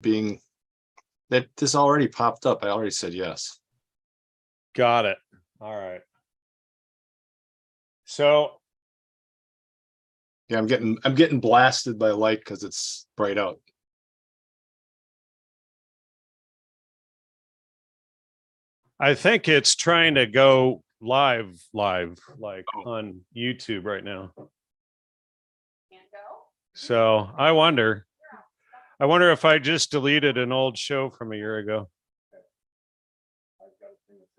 being that this already popped up. I already said yes. Got it. All right. So yeah, I'm getting blasted by light because it's bright out. I think it's trying to go live like on YouTube right now. Can't go? So I wonder if I just deleted an old show from a year ago.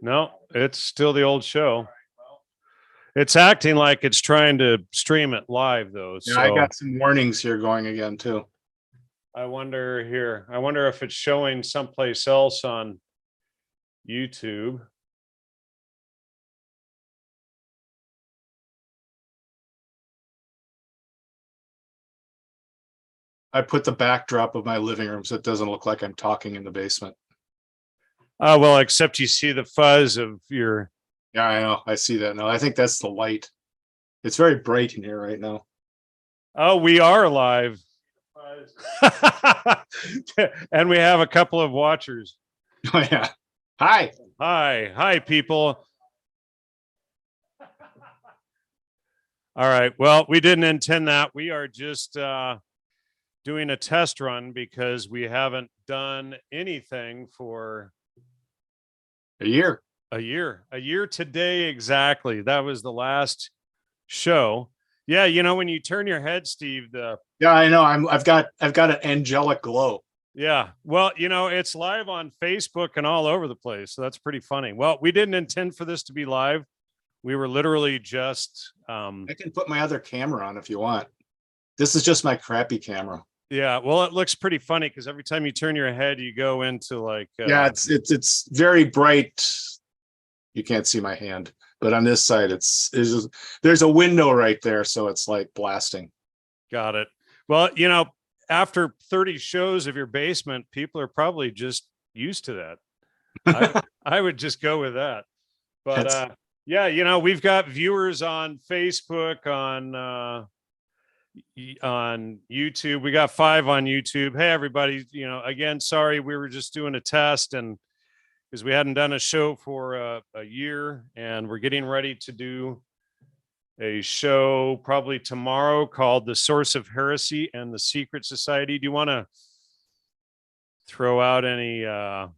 No, it's still the old show. It's acting like it's trying to stream it live though. Yeah, so I got some warnings here going again too. I wonder if it's showing someplace else on YouTube. I put the backdrop of my living room so it doesn't look like I'm talking in the basement. Well, except you see the fuzz of your. Yeah, I know. I see that now. I think that's the light. It's very bright in here right now. Oh, we are live. And we have a couple of watchers. Oh yeah. Hi. Hi, people. All right. Well, we didn't intend that. We are just doing a test run because we haven't done anything for A year. a year today. Exactly. That was the last show. Yeah. You know, when you turn your head, Steve, Yeah, I know. I've got an angelic glow. yeah. Well, you know, it's live on Facebook and all over the place. So that's pretty funny. Well, we didn't intend for this to be live. We were literally just I can put my other camera on if you want. This is just my crappy camera. yeah. Well, it looks pretty funny because every time you turn your head, you go into like Yeah, it's very bright. You can't see my hand, but on this side, there's a window right there, so it's like blasting. Got it. Well, you know, after 30 shows of your basement, people are probably just used to that. I would just go with that. But yeah, you know, we've got viewers on Facebook, on YouTube. We got 5 on YouTube. Hey, everybody, you know, again, sorry, we were just doing a test and because we hadn't done a show for a year and we're getting ready to do a show probably tomorrow called The Source of Heresy and the Secret Society. Do you want to throw out any Well,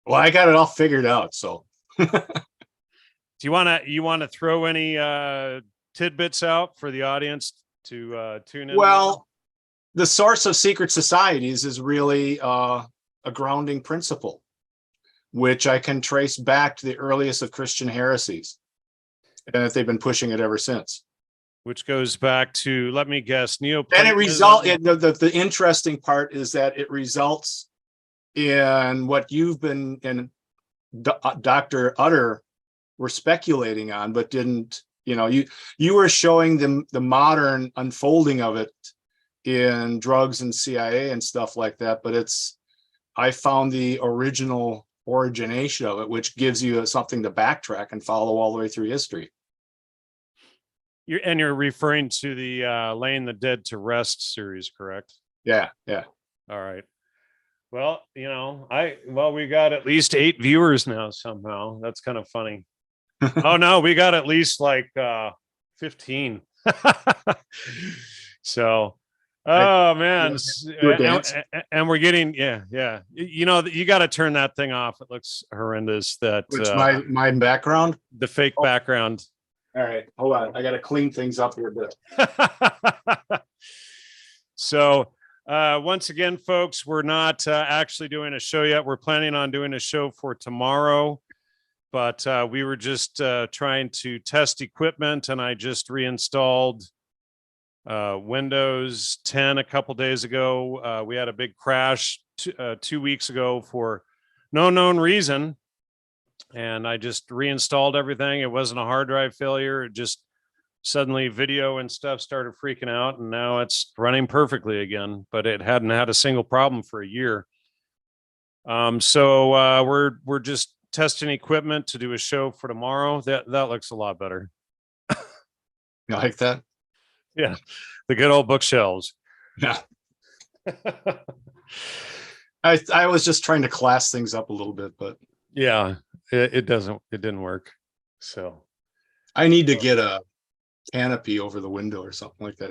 I got it all figured out, so do you want to throw any tidbits out for the audience to tune in? Well, the source of secret societies is really a grounding principle, which I can trace back to the earliest of Christian heresies, and that they've been pushing it ever since. Which goes back to, let me guess, Neo-platonism. And the interesting part is that it results in what you've been and Dr. Utter were speculating on, but didn't. You know, you were showing them the modern unfolding of it in drugs and CIA and stuff like that. But I found the original origination of it, which gives you something to backtrack and follow all the way through history. You're referring to the Laying the Dead to Rest series, correct? Yeah, yeah. All right. Well, you know, we got at least 8 viewers now somehow. That's kind of funny. Oh no, we got at least like 15. So oh man, and we're getting yeah. You know, you got to turn that thing off. It looks horrendous. That Which my background, the fake background. All right, hold on. I got to clean things up here a bit. So once again, folks, we're not actually doing a show yet. We're planning on doing a show for tomorrow. But we were just trying to test equipment, and I just reinstalled Windows 10 a couple days ago. We had a big crash 2 weeks ago for no known reason, and I just reinstalled everything. It wasn't a hard drive failure. It just suddenly video and stuff started freaking out, and now it's running perfectly again. But it hadn't had a single problem for a year. So we're just testing equipment to do a show for tomorrow. That looks a lot better. You like that? Yeah, the good old bookshelves. Yeah. I was just trying to class things up a little bit, but Yeah, it didn't work. So I need to get a canopy over the window or something like that.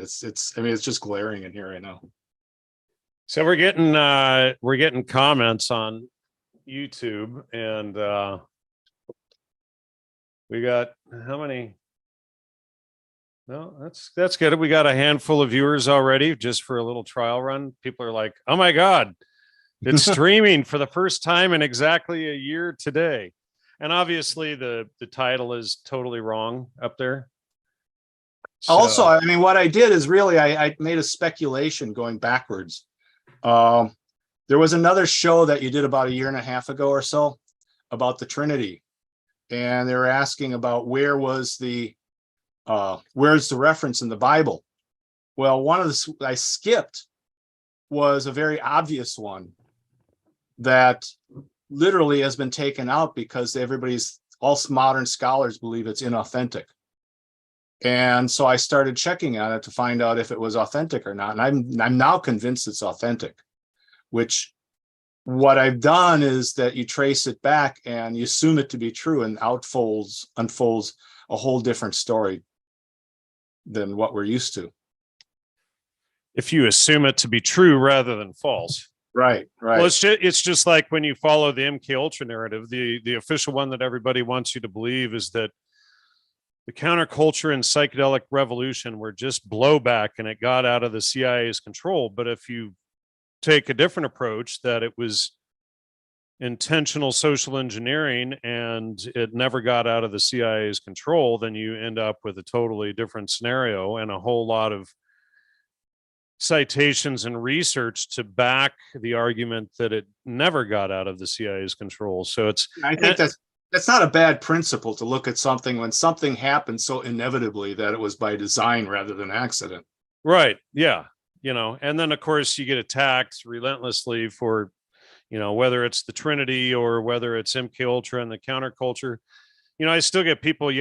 I mean, it's just glaring in here right now. so we're getting comments on YouTube, and we got how many? No, that's good. We got a handful of viewers already just for a little trial run. People are like, "Oh my God, it's streaming for the first time in exactly a year today." And obviously the title is totally wrong up there. Also, So, I mean, what I did is really I made a speculation going backwards. Um, there was another show that you did about a year and a half ago or so about the Trinity, and they were asking about where's the reference in the Bible. Well, one of the I skipped was a very obvious one that literally has been taken out because all modern scholars believe it's inauthentic. And so I started checking on it to find out if it was authentic or not. And I'm now convinced it's authentic, which what I've done is that you trace it back and you assume it to be true, and unfolds a whole different story than what we're used to. if you assume it to be true rather than false. Right. Well, it's just like when you follow the MK Ultra narrative, the official one that everybody wants you to believe is that the counterculture and psychedelic revolution were just blowback and it got out of the CIA's control. But if you take a different approach, that it was intentional social engineering and it never got out of the CIA's control, then you end up with a totally different scenario and a whole lot of citations and research to back the argument that it never got out of the CIA's control. So I think that's not a bad principle to look at something when something happened so inevitably that it was by design rather than accident. right. Yeah. And then of course you get attacked relentlessly for, whether it's the Trinity or whether it's MK Ultra and the counterculture. I still get people,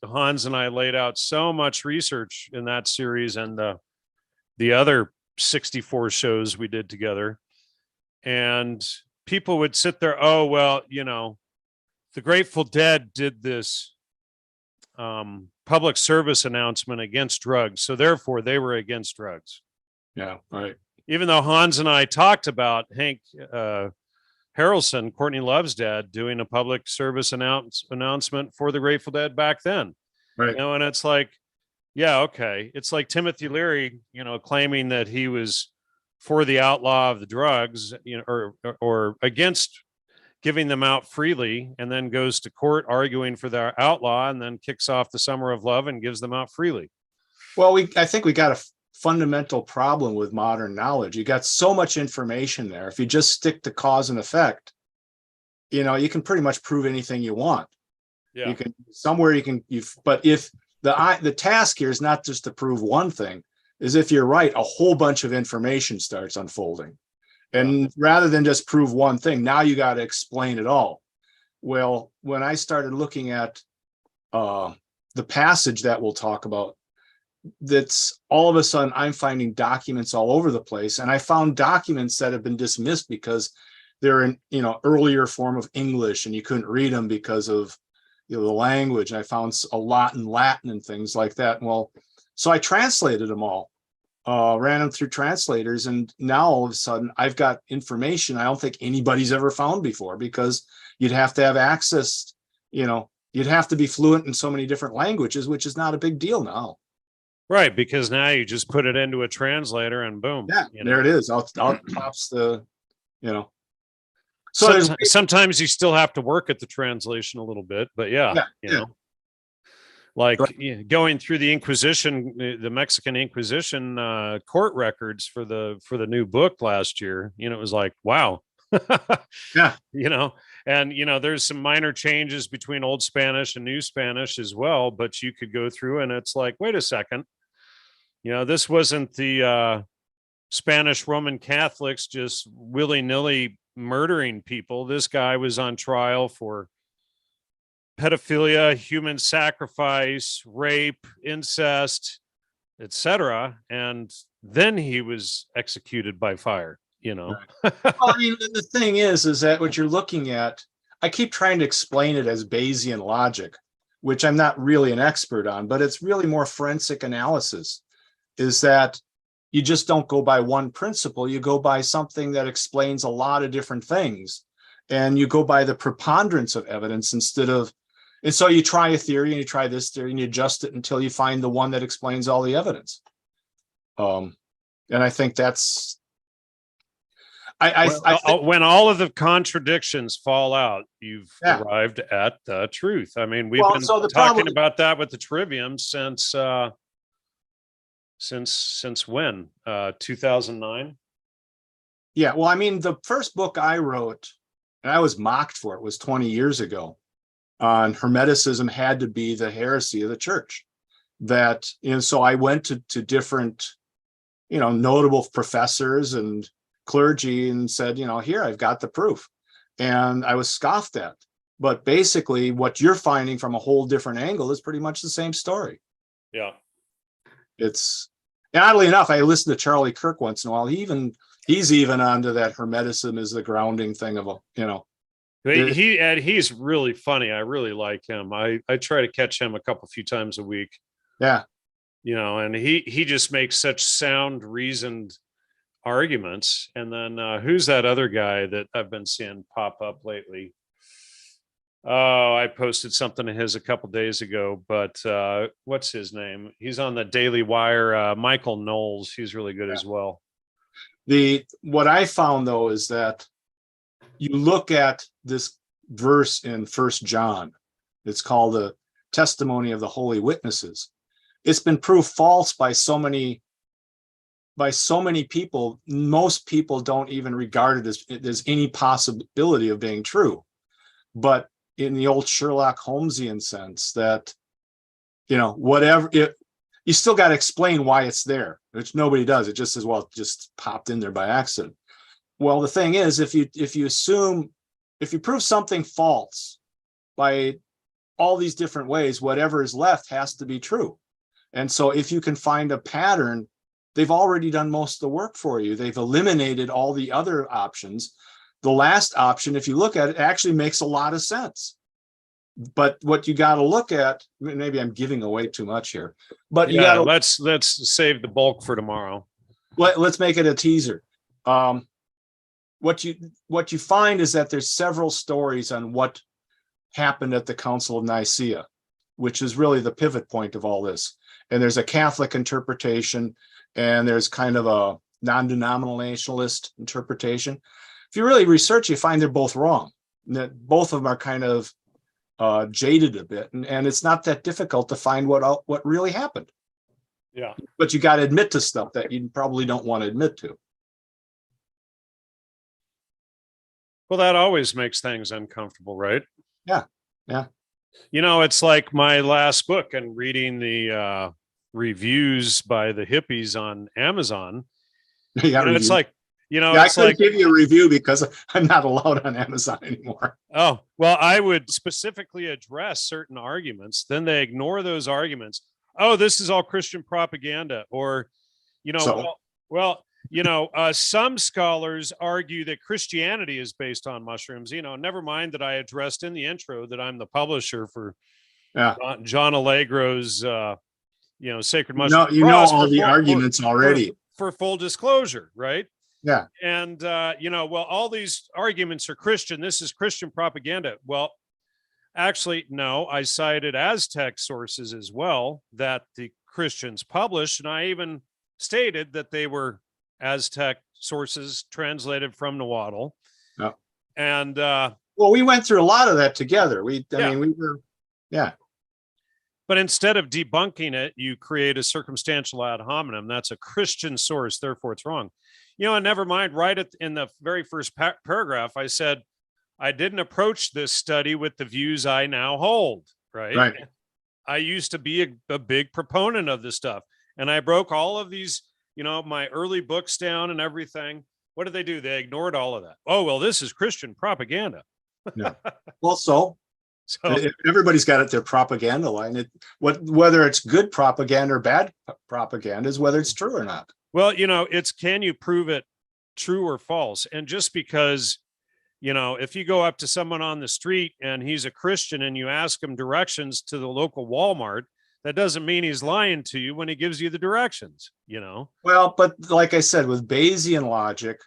Hans and I laid out so much research in that series and the other 64 shows we did together. And people would sit there, oh, well, the Grateful Dead did this public service announcement against drugs. So therefore they were against drugs. Yeah, right. Even though Hans and I talked about Hank Harrelson, Courtney Love's dad, doing a public service announcement for the Grateful Dead back then. Right. And it's like, yeah, okay. It's like Timothy Leary, claiming that he was for the outlaw of the drugs, or against giving them out freely, and then goes to court arguing for their outlaw, and then kicks off the Summer of Love and gives them out freely. Well, I think we got a fundamental problem with modern knowledge. You got so much information there. If you just stick to cause and effect, you can pretty much prove anything you want. Yeah. You can but if the task here is not just to prove one thing, is if you're right, a whole bunch of information starts unfolding. And rather than just prove one thing, now you got to explain it all. Well, when I started looking at the passage that we'll talk about, that's all of a sudden I'm finding documents all over the place. And I found documents that have been dismissed because they're in, earlier form of English and you couldn't read them because of the language. And I found a lot in Latin and things like that. Well, so I translated them all, ran them through translators. And now all of a sudden I've got information I don't think anybody's ever found before, because you'd have to have access, you'd have to be fluent in so many different languages, which is not a big deal now. Right, because now you just put it into a translator and boom. Yeah, there it is. Out pops the, So sometimes you still have to work at the translation a little bit, but like going through the Inquisition, the Mexican Inquisition court records for the new book last year. It was like, wow. Yeah. And there's some minor changes between Old Spanish and New Spanish as well, but you could go through and it's like, wait a second. This wasn't the Spanish Roman Catholics just willy-nilly murdering people. This guy was on trial for pedophilia, human sacrifice, rape, incest, etc. And then he was executed by fire. you know. Well, I mean, the thing is that what you're looking at, I keep trying to explain it as Bayesian logic, which I'm not really an expert on, but it's really more forensic analysis, is that you just don't go by one principle. You go by something that explains a lot of different things. And you go by the preponderance of evidence instead of, and so you try a theory and you try this theory and you adjust it until you find the one that explains all the evidence. And I think that's, when all of the contradictions fall out, you've Yeah. arrived at the truth. I mean, we've Well, been so the talking problem- about that with the trivium since when? 2009? Yeah, well, I mean, the first book I wrote, and I was mocked for it, was 20 years ago, on Hermeticism had to be the heresy of the church. That, so I went to different, notable professors and clergy and said, here, I've got the proof. And I was scoffed at. But basically, what you're finding from a whole different angle is pretty much the same story. Yeah. It's, and oddly enough, I listen to Charlie Kirk once in a while. He's even onto that Hermeticism is the grounding thing of He's really funny. I really like him. I try to catch him a few times a week. Yeah. And he just makes such sound, reasoned arguments. And then who's that other guy that I've been seeing pop up lately? Oh, I posted something of his a couple days ago, but what's his name? He's on the Daily Wire. Michael Knowles. He's really good as well. What I found though is that you look at this verse in 1 John. It's called the testimony of the holy witnesses. It's been proved false by so many people. Most people don't even regard it as any possibility of being true. But in the old Sherlock Holmesian sense, that whatever you still got to explain why it's there, which nobody does. It just says, well, it just popped in there by accident. Well, the thing is, if you prove something false by all these different ways, whatever is left has to be true. And so if you can find a pattern, they've already done most of the work for you. They've eliminated all the other options. The last option, if you look at it, actually makes a lot of sense. But what you got to look at, maybe I'm giving away too much here, but you got to let's save the bulk for tomorrow. Let's make it a teaser. What you find is that there's several stories on what happened at the Council of Nicaea, which is really the pivot point of all this. And there's a Catholic interpretation, and there's kind of a non-denominationalist interpretation. If you really research, you find they're both wrong. That both of them are kind of jaded a bit, and it's not that difficult to find what really happened. Yeah. But you got to admit to stuff that you probably don't want to admit to. Well, that always makes things uncomfortable, right? Yeah. Yeah. It's like my last book and reading the reviews by the hippies on Amazon. It's like, I couldn't give you a review because I'm not allowed on Amazon anymore. Oh, well, I would specifically address certain arguments. Then they ignore those arguments. Oh, this is all Christian propaganda. Or, some scholars argue that Christianity is based on mushrooms. Never mind that I addressed in the intro that I'm the publisher for John Allegro's, Sacred Mushroom. All the arguments already. For full disclosure, right? Yeah. And, all these arguments are Christian. This is Christian propaganda. Well, actually, no, I cited Aztec sources as well that the Christians published. And I even stated that they were Aztec sources translated from Nahuatl. Yeah. And, we went through a lot of that together. We were. But instead of debunking it, you create a circumstantial ad hominem. That's a Christian source, therefore it's wrong. And never mind, in the very first paragraph, I said, I didn't approach this study with the views I now hold, right? Right. I used to be a big proponent of this stuff. And I broke all of these, my early books down and everything. What did they do? They ignored all of that. Oh, well, this is Christian propaganda. Yeah. Well, so everybody's got their propaganda line. Whether it's good propaganda or bad propaganda is whether it's true or not. Well, it's can you prove it true or false. And just because, if you go up to someone on the street and he's a Christian and you ask him directions to the local Walmart, that doesn't mean he's lying to you when he gives you the directions, Well, but like I said, with Bayesian logic,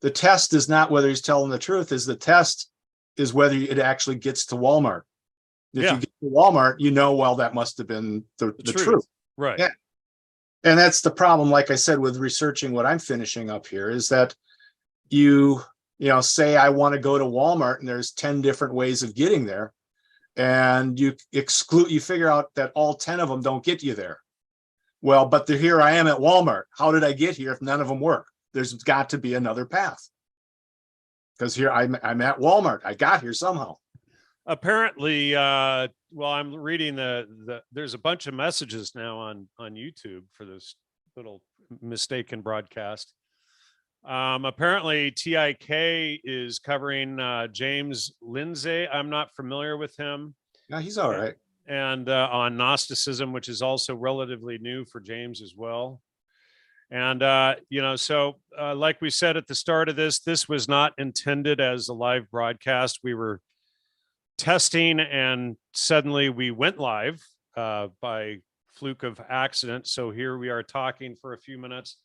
the test is not whether he's telling the truth, is the test is whether it actually gets to Walmart. If Yeah. you get to Walmart, well, that must have been the truth. Right. Yeah. And that's the problem, like I said, with researching what I'm finishing up here, is that you say I want to go to Walmart and there's 10 different ways of getting there. And you figure out that all 10 of them don't get you there. Well, but here I am at Walmart. How did I get here if none of them work? There's got to be another path. Because here I'm at Walmart. I got here somehow. Apparently, I'm reading there's a bunch of messages now on YouTube for this little mistaken broadcast. Apparently TIK is covering James Lindsay. I'm not familiar with him. Yeah, he's all right. And on Gnosticism, which is also relatively new for James as well. And, like we said at the start of this was not intended as a live broadcast. We were testing and suddenly we went live by fluke of accident. So here we are talking for a few minutes.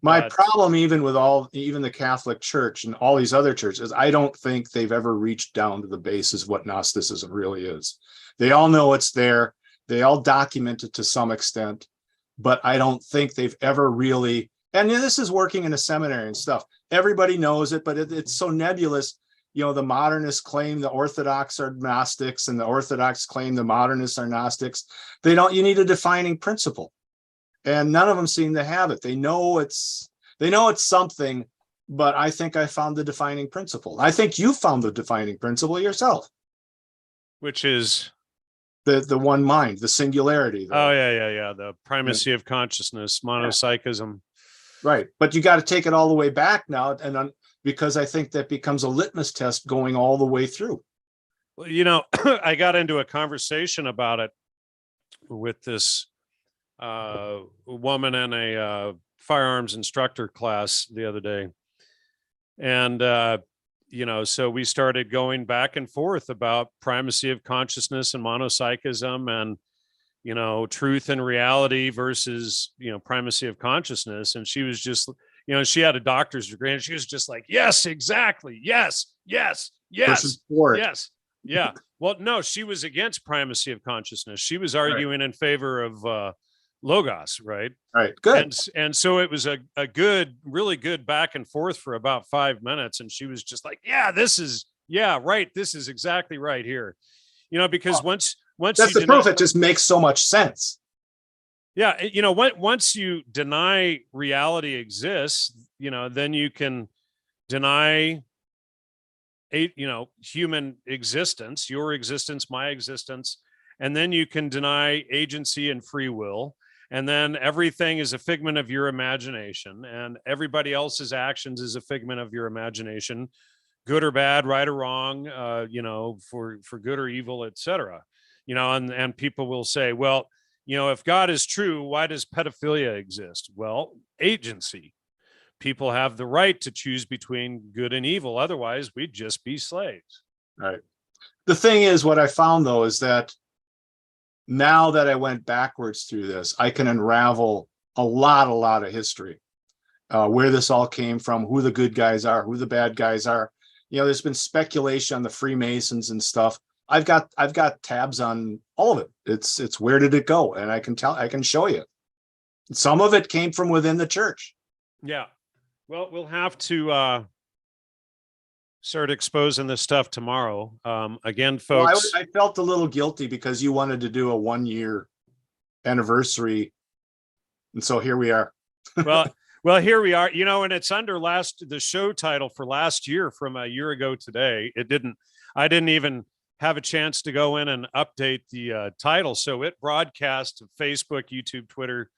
My problem, even the Catholic Church and all these other churches, I don't think they've ever reached down to the basis of what Gnosticism really is. They all know it's there. They all document it to some extent, but I don't think they've ever really, and this is working in a seminary and stuff. Everybody knows it, but it's so nebulous. The modernists claim the Orthodox are Gnostics and the Orthodox claim the modernists are Gnostics. You need a defining principle. And none of them seem to have it. They know it's something, but I think I found the defining principle. I think you found the defining principle yourself. Which is? The one mind, the singularity. Oh, yeah. The primacy of consciousness, monopsychism. Right. But you got to take it all the way back now. Because I think that becomes a litmus test going all the way through. Well, I got into a conversation about it with this woman in a firearms instructor class the other day. And, so we started going back and forth about primacy of consciousness and monopsychism and, truth and reality versus, primacy of consciousness. And she was just, she had a doctor's degree and she was just like, yes, exactly. Yes. Yes. Yes. Yes. Yeah. Well, no, she was against primacy of consciousness. She was arguing in favor of Logos, right? Right. Good. And so it was a good, really good back and forth for about 5 minutes. And she was just like, this is exactly right here. Because once that's the proof, it just makes so much sense. Yeah. Once you deny reality exists, then you can deny human existence, your existence, my existence, and then you can deny agency and free will. And then everything is a figment of your imagination, and everybody else's actions is a figment of your imagination, good or bad, right or wrong, for good or evil, etc. And people will say, well, if God is true, why does pedophilia exist? Well, agency. People have the right to choose between good and evil. Otherwise, we'd just be slaves. Right. The thing is, what I found, though, is that now that I went backwards through this, I can unravel a lot of history, where this all came from, who the good guys are, who the bad guys are. There's been speculation on the Freemasons and stuff. I've got tabs on all of it. It's where did it go? And I can show you. Some of it came from within the church. Yeah. Well, we'll have to start exposing this stuff tomorrow. Again, folks. Well, I felt a little guilty because you wanted to do a 1-year anniversary. And so here we are. Well, here we are, and it's under the show title for last year from a year ago today. I didn't even have a chance to go in and update the title. So it broadcasts to Facebook, YouTube, Twitter,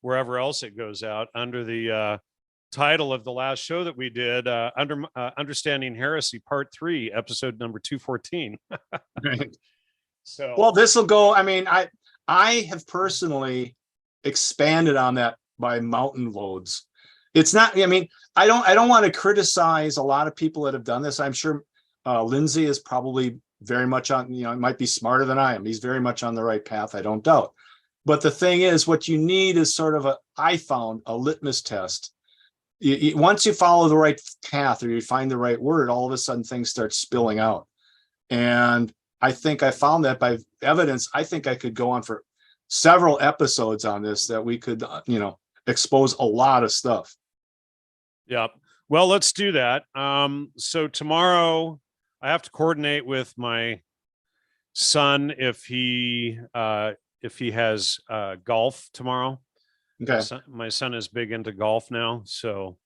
wherever else it goes out under the title of the last show that we did, Understanding Heresy, Part 3, episode number 214. Right. So, well, this will go. I mean, I have personally expanded on that by mountain loads. it's not, I mean, I don't want to criticize a lot of people that have done this. I'm sure Lindsay is probably very much on, might be smarter than I am. He's very much on the right path, I don't doubt. But the thing is, what you need is sort of I found a litmus test. Once you follow the right path or you find the right word, all of a sudden things start spilling out. And I think I found that by evidence. I think I could go on for several episodes on this, that we could, expose a lot of stuff. Yeah. Well, let's do that. So tomorrow I have to coordinate with my son if he has golf tomorrow. Okay. My son is big into golf now, so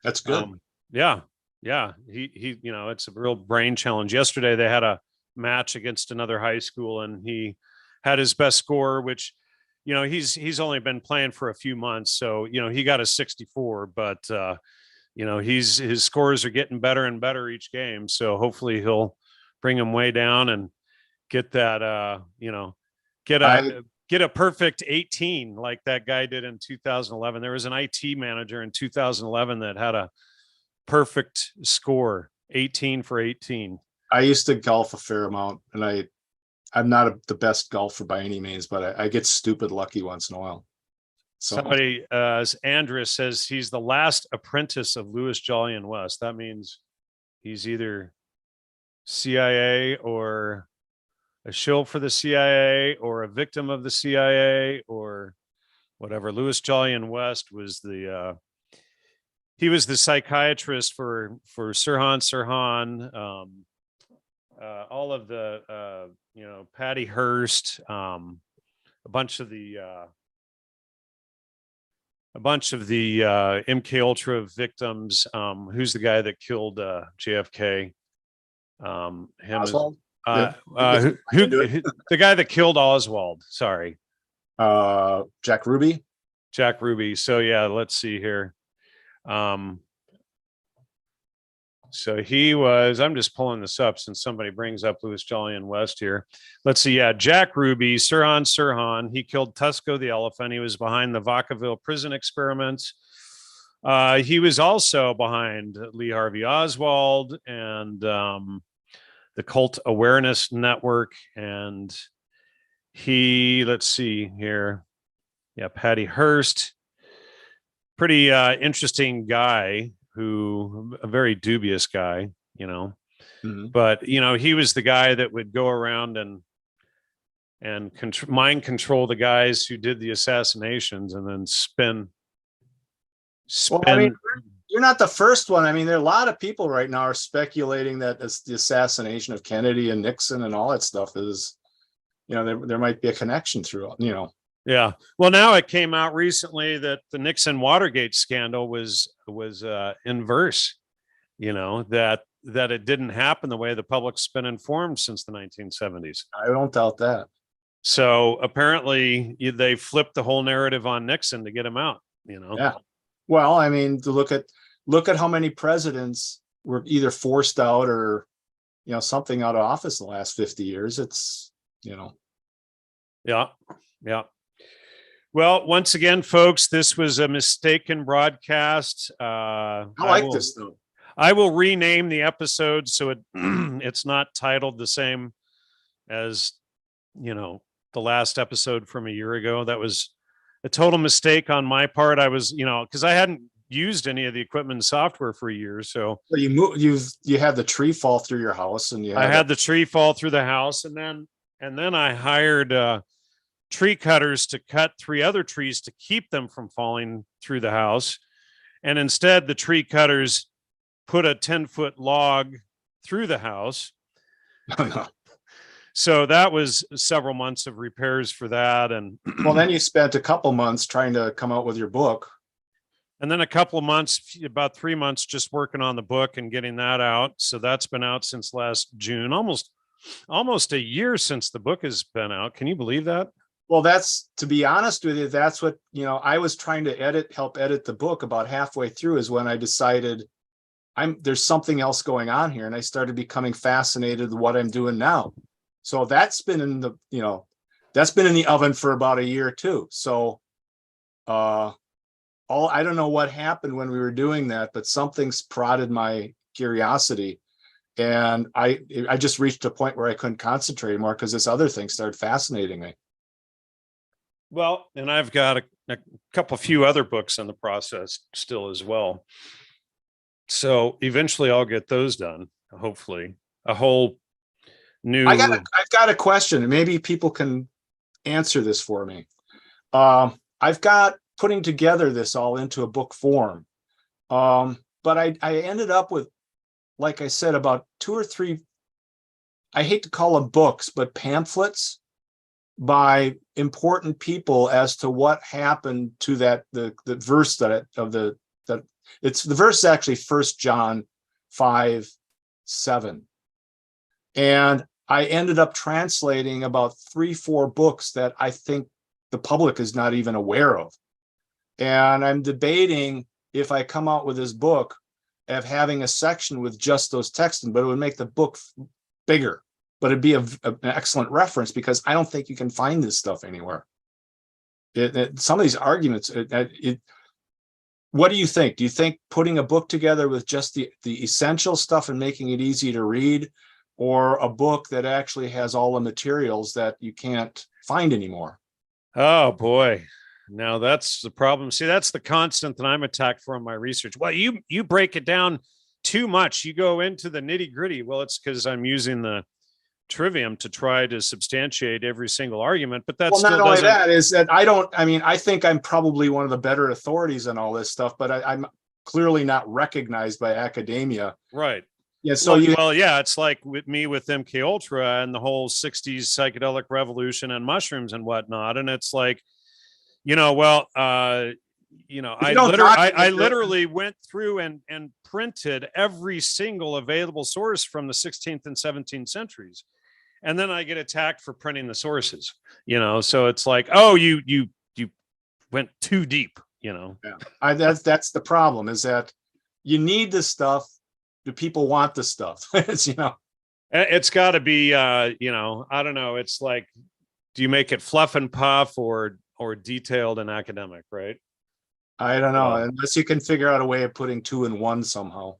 That's good. Yeah. He it's a real brain challenge. Yesterday they had a match against another high school, and he had his best score, which he's only been playing for a few months, so he got a 64, but his scores are getting better and better each game, so hopefully he'll bring him way down and get that get a perfect 18 like that guy did in 2011. There was an IT manager in 2011 that had a perfect score, 18 for 18. I used to golf a fair amount, and I'm not the best golfer by any means, but I get stupid lucky once in a while. So somebody, Andrew says he's the last apprentice of Louis Jolyon West. That means he's either CIA or a shill for the CIA or a victim of the CIA or whatever. Louis Jolyon West was he was the psychiatrist for Sirhan Sirhan, all of the Patty Hearst, a bunch of the MK Ultra victims. Who's the guy that killed JFK? Oswald? The guy that killed Oswald? Sorry, Jack Ruby. Jack Ruby. So yeah, let's see here. So he was, I'm just pulling this up since somebody brings up Louis Jolyon West here. Let's see. Yeah. Jack Ruby, Sirhan Sirhan. He killed Tusco the elephant. He was behind the Vacaville prison experiments. He was also behind Lee Harvey Oswald and the Cult Awareness Network. And let's see here. Yeah. Patty Hearst. Pretty interesting guy. A very dubious guy, but he was the guy that would go around and mind control the guys who did the assassinations and then spin. Well, I mean, you're not the first one. I mean, there are a lot of people right now are speculating that it's the assassination of Kennedy and Nixon and all that stuff is, there might be a connection through, Yeah. Well, now it came out recently that the Nixon Watergate scandal was inverse, that it didn't happen the way the public's been informed since the 1970s. I don't doubt that. So apparently they flipped the whole narrative on Nixon to get him out, Yeah. Well, I mean, to look at how many presidents were either forced out or, something out of office in the last 50 years. It's, Yeah. Yeah. Well, once again, folks, this was a mistaken broadcast. I like this though. I will rename the episode so it's not titled the same as, the last episode from a year ago. That was a total mistake on my part. I was, because I hadn't used any of the equipment and software for a year. So you had the tree fall through your house, and I had the tree fall through the house, and then I hired tree cutters to cut 3 other trees to keep them from falling through the house. And instead, the tree cutters put a 10-foot log through the house. So that was several months of repairs for that. And well, then you spent a couple months trying to come out with your book. And then a couple of months, about 3 months, just working on the book and getting that out. So that's been out since last June, almost a year since the book has been out. Can you believe that? Well, that's, to be honest with you, that's what, I was trying to help edit the book. About halfway through is when I decided there's something else going on here. And I started becoming fascinated with what I'm doing now. So that's been in the oven for about a year too. So, all I don't know what happened when we were doing that, but something's prodded my curiosity. And I just reached a point where I couldn't concentrate anymore because this other thing started fascinating me. Well, and I've got a few other books in the process still as well. So eventually I'll get those done, hopefully. A whole new. I've got a question, and maybe people can answer this for me. I've got putting together this all into a book form. But I ended up with, like I said, about 2 or 3, I hate to call them books, but pamphlets by important people as to what happened to the verse that it's the verse is actually 1 John 5:7. And I ended up translating about 3-4 books that I think the public is not even aware of. And I'm debating if I come out with this book of having a section with just those texts, but it would make the book bigger, but it'd be an excellent reference because I don't think you can find this stuff anywhere. Some of these arguments, what do you think? Do you think putting a book together with just the essential stuff and making it easy to read, or a book that actually has all the materials that you can't find anymore? Oh boy. Now that's the problem. See, that's the constant that I'm attacked for in my research. Well, you break it down too much. You go into the nitty gritty. Well, it's because I'm using the trivium to try to substantiate every single argument, but that's not only that is that I think I'm probably one of the better authorities on all this stuff, but I'm clearly not recognized by academia. Right. Yeah. So yeah, it's like with me with MK Ultra and the whole 60s psychedelic revolution and mushrooms and whatnot. And it's like, I literally went through and printed every single available source from the 16th and 17th centuries. And then I get attacked for printing the sources, so it's like, oh, you went too deep, Yeah. That's the problem, is that you need this stuff. Do people want the stuff? It's got to be, I don't know. It's like, do you make it fluff and puff or detailed and academic, right? I don't know, unless you can figure out a way of putting 2 in 1 somehow.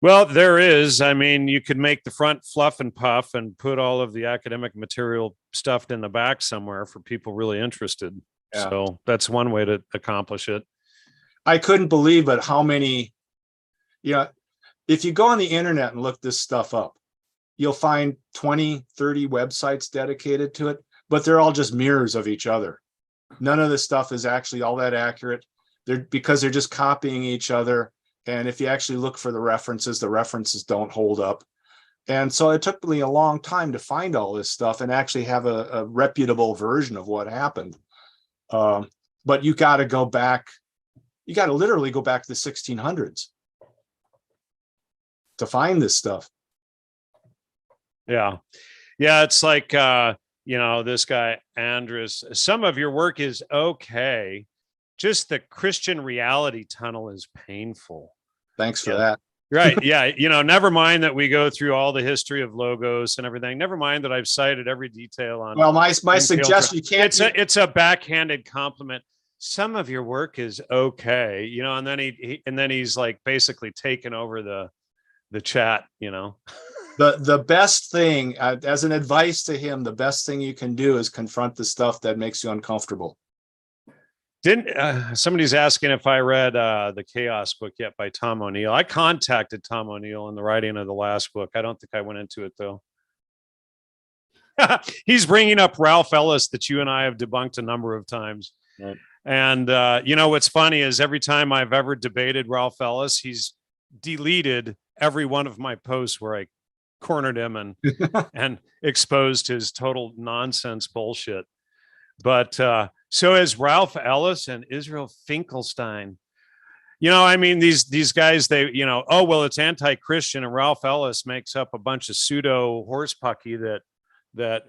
Well, there is. I mean, you could make the front fluff and puff and put all of the academic material stuffed in the back somewhere for people really interested. Yeah. So that's one way to accomplish it. I couldn't believe it how many, if you go on the internet and look this stuff up, you'll find 20, 30 websites dedicated to it, but they're all just mirrors of each other. None of this stuff is actually all that accurate. Because they're just copying each other. And if you actually look for the references don't hold up. And so it took me a long time to find all this stuff and actually have a reputable version of what happened. But you got to go back. You got to literally go back to the 1600s to find this stuff. Yeah. Yeah. It's like, this guy, Andres, some of your work is okay. Just the Christian reality tunnel is painful. Thanks for that. Right. Yeah. Never mind that we go through all the history of logos and everything. Never mind that I've cited every detail on. Well, my suggestion, you can't. It's a backhanded compliment. Some of your work is okay, and then he's like basically taken over the chat, The best thing, as an advice to him, the best thing you can do is confront the stuff that makes you uncomfortable. Somebody's asking if I read the Chaos book yet by Tom O'Neill. I contacted Tom O'Neill in the writing of the last book. I don't think I went into it though. He's bringing up Ralph Ellis that you and I have debunked a number of times. Right. And what's funny is every time I've ever debated Ralph Ellis, he's deleted every one of my posts where I cornered him and exposed his total nonsense bullshit. But so is Ralph Ellis and Israel Finkelstein. These guys, they, it's anti-Christian, and Ralph Ellis makes up a bunch of pseudo horsepucky that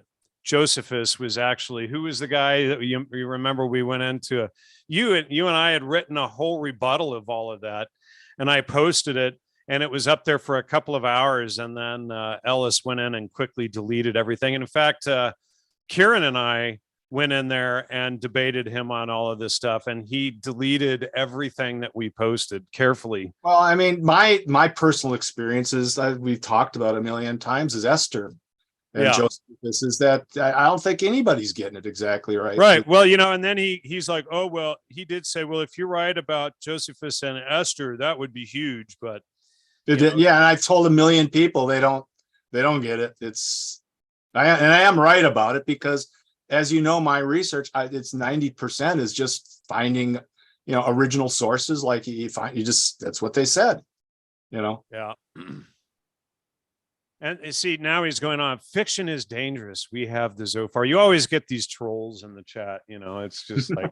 Josephus was actually, who was the guy that you remember we went into? You and I had written a whole rebuttal of all of that, and I posted it, and it was up there for a couple of hours, and then Ellis went in and quickly deleted everything. And in fact, Kieran and I went in there and debated him on all of this stuff, and he deleted everything that we posted carefully. Well, I mean, my personal experiences we've talked about a million times is Esther and Yeah. Josephus, is that I don't think anybody's getting it exactly right. Right. Well, you know, and then he's like, oh, well, he did say, well, if you're right about Josephus and Esther, that would be huge. But Yeah, and I've told a million people they don't get it. I am right about it, because as you know, my research, it's 90% is just finding, original sources. Like that's what they said, Yeah. And you see, now he's going on, fiction is dangerous. We have the Zophar. You always get these trolls in the chat. It's just like,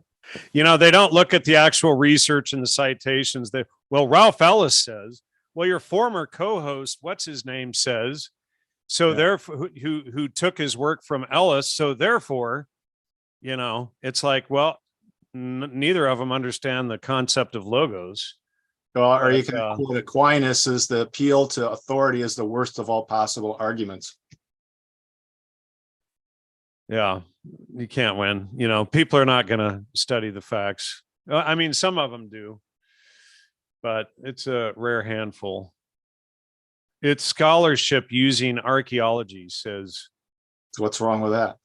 they don't look at the actual research and the citations. Well, Ralph Ellis says, well, your former co-host, what's his name, says, so therefore, who took his work from Ellis. So therefore, it's like, well, neither of them understand the concept of logos. Or you can quote Aquinas as the appeal to authority is the worst of all possible arguments. Yeah, you can't win. People are not going to study the facts. I mean, some of them do, but it's a rare handful. It's scholarship using archaeology, says. So what's wrong with that?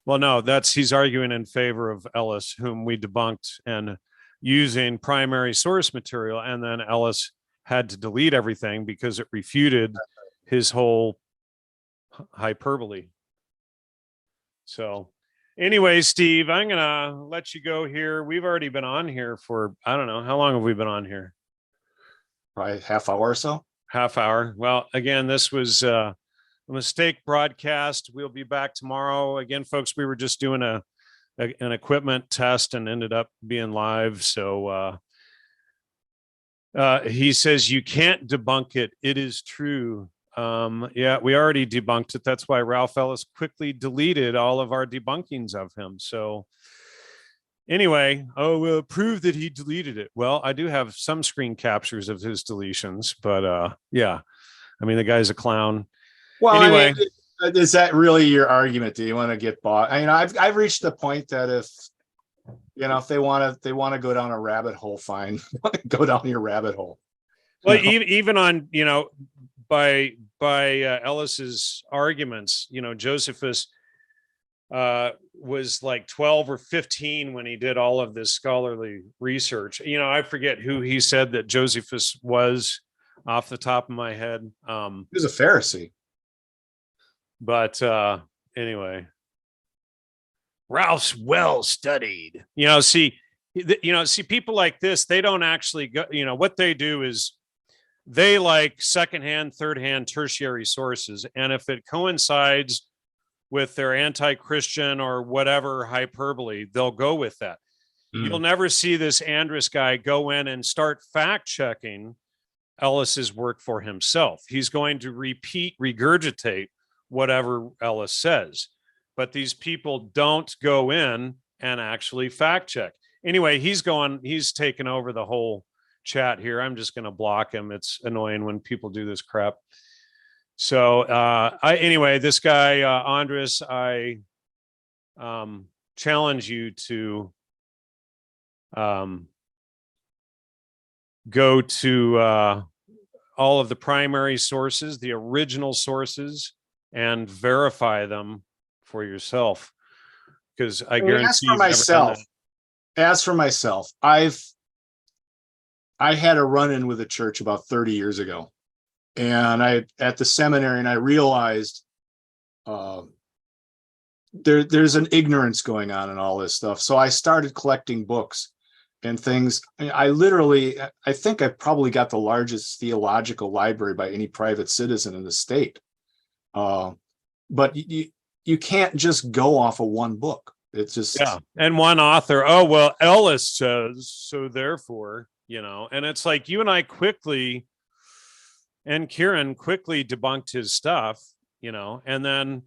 Well, no, he's arguing in favor of Ellis, whom we debunked, and using primary source material. And then Ellis had to delete everything because it refuted his whole hyperbole. So anyway, Steve, I'm going to let you go here. We've already been on here for, I don't know, how long have we been on here? Probably half hour or so. Half hour. Well, again, this was a mistake broadcast. We'll be back tomorrow. Again, folks, we were just doing an equipment test and ended up being live. So he says you can't debunk it. It is true. Yeah, we already debunked it. That's why Ralph Ellis quickly deleted all of our debunkings of him. So anyway, we'll prove that he deleted it. Well, I do have some screen captures of his deletions, but yeah, I mean, the guy's a clown. Well, anyway, is that really your argument? Do you want to get bought? I mean, I've reached the point that if they want to go down a rabbit hole, fine, go down your rabbit hole. Well, even on by Ellis's arguments, Josephus was like 12 or 15 when he did all of this scholarly research. I forget who he said that Josephus was off the top of my head. He was a Pharisee. But anyway, Ralph's well studied. See people like this, they don't actually go, what they do is they like secondhand, thirdhand, tertiary sources. And if it coincides with their anti-Christian or whatever hyperbole, they'll go with that. You'll never see this Andrus guy go in and start fact checking Ellis's work for himself. He's going to regurgitate whatever Ellis says, but these people don't go in and actually fact check. Anyway, he's taken over the whole chat here. I'm just going to block him. It's annoying when people do this crap. So anyway, this guy, Andres, I challenge you to go to all of the primary sources, the original sources, and verify them for yourself. Because I guarantee as for myself, I had a run-in with a church about 30 years ago, and at the seminary, and I realized there's an ignorance going on in all this stuff. So I started collecting books and things. I think I probably got the largest theological library by any private citizen in the state. But you can't just go off of one book. It's just, yeah. And one author, oh, well, Ellis says, so therefore, and it's like you and I quickly, and Kieran quickly debunked his stuff, and then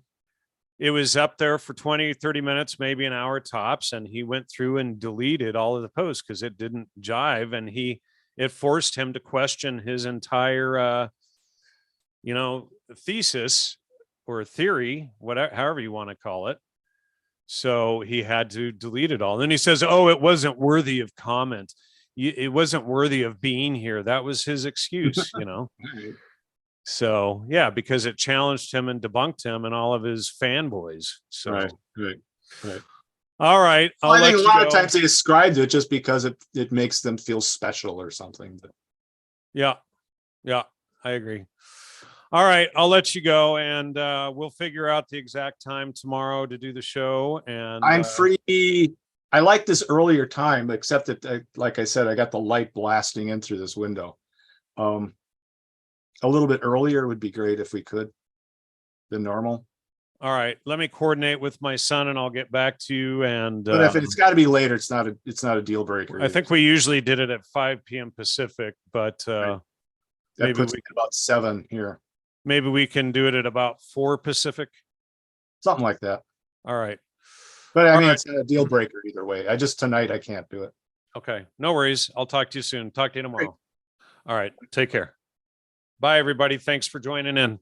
it was up there for 20, 30 minutes, maybe an hour tops. And he went through and deleted all of the posts because it didn't jive. And it forced him to question his entire, thesis or theory, whatever, however you want to call it. So he had to delete it all. Then he says, oh, it wasn't worthy of comment. It wasn't worthy of being here. That was his excuse, you know? Right. So yeah, because it challenged him and debunked him and all of his fanboys. So, Right. all right. Well, I think a let lot you of go. times they ascribe to it just because it makes them feel special or something. But Yeah. I agree. All right, I'll let you go, and we'll figure out the exact time tomorrow to do the show. And I'm free. I like this earlier time, except that, like I said, I got the light blasting in through this window. A little bit earlier would be great if we could than normal. All right, let me coordinate with my son, and I'll get back to you. And But if it's got to be later, it's not a deal breaker. I think we usually did it at 5 p.m. Pacific, but that maybe puts it about 7 here, maybe we can do it at about 4 Pacific. something like that. All right. But I All mean, right. it's not a deal breaker either way. Tonight I can't do it. Okay, no worries. I'll talk to you soon. Talk to you tomorrow. All right, take care. Bye, everybody. Thanks for joining in.